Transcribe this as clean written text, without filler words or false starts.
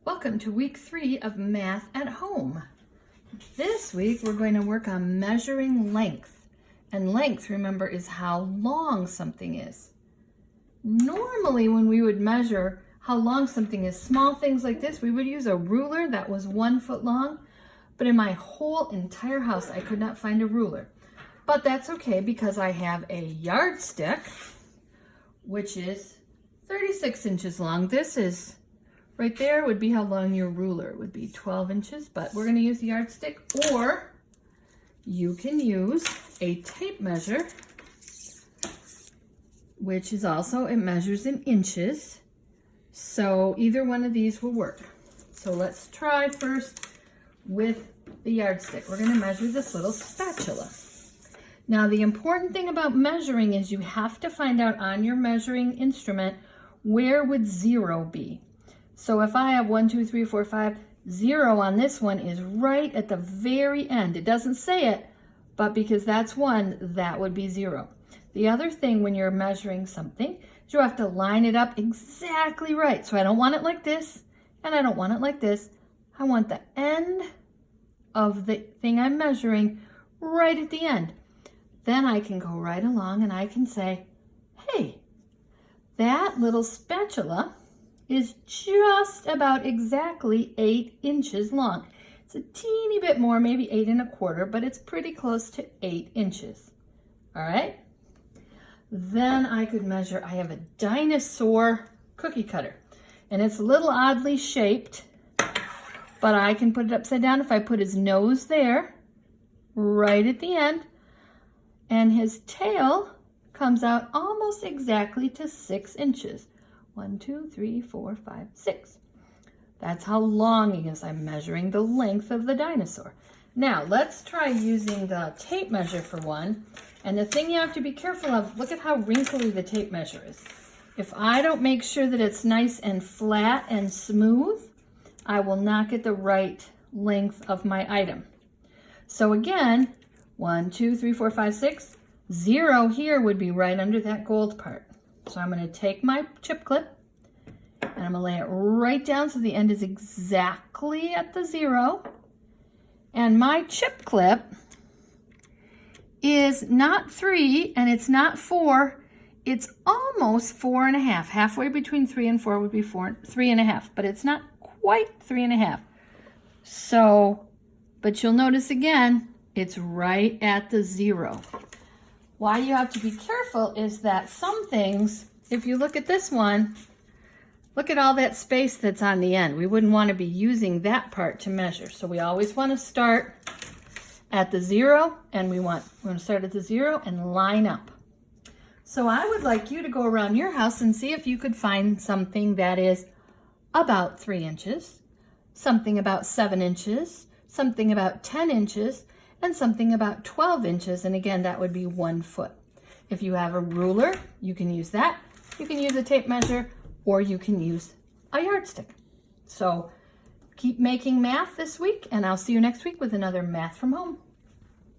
Welcome to week 3 of Math at Home. This week we're going to work on measuring length. And length, remember, is how long something is. Normally when we would measure how long something is, small things like this, we would use a ruler that was 1 foot long. But in my whole entire house I could not find a ruler. But that's okay because I have a yardstick, which is 36 inches long. This is right there would be how long your ruler would be, 12 inches, but we're going to use the yardstick, or you can use a tape measure, which is also, it measures in inches. So either one of these will work. So let's try first with the yardstick. We're going to measure this little spatula. Now the important thing about measuring is you have to find out on your measuring instrument, where would 0 be? So if I have 1, 2, 3, 4, 5, 0 on this one is right at the very end. It doesn't say it, but because that's 1, that would be 0. The other thing when you're measuring something is you have to line it up exactly right. So I don't want it like this, and I don't want it like this. I want the end of the thing I'm measuring right at the end. Then I can go right along and I can say, hey, that little spatula is just about exactly 8 inches long. It's a teeny bit more, maybe 8 1/4, but it's pretty close to 8 inches. All right. Then I could measure, I have a dinosaur cookie cutter, and it's a little oddly shaped, but I can put it upside down if I put his nose there, right at the end, and his tail comes out almost exactly to 6 inches. 1, 2, 3, 4, 5, 6. That's how long he is. I'm measuring the length of the dinosaur. Now, let's try using the tape measure for one. And the thing you have to be careful of, look at how wrinkly the tape measure is. If I don't make sure that it's nice and flat and smooth, I will not get the right length of my item. So again, 1, 2, 3, 4, 5, 6. 0 here would be right under that gold part. So I'm going to take my chip clip and I'm going to lay it right down so the end is exactly at the 0. And my chip clip is not 3 and it's not 4. It's almost 4 1/2. Halfway between 3 and 4 would be 3 1/2, but it's not quite 3 1/2. So, but you'll notice again, it's right at the 0. Why you have to be careful is that some things, if you look at this one, look at all that space that's on the end. We wouldn't want to be using that part to measure. So we always want to start at the 0, and we're going to start at the 0 and line up. So I would like you to go around your house and see if you could find something that is about 3 inches, something about 7 inches, something about 10 inches, and something about 12 inches, and again, that would be 1 foot. If you have a ruler, you can use that. You can use a tape measure, or you can use a yardstick. So keep making math this week, and I'll see you next week with another Math from Home.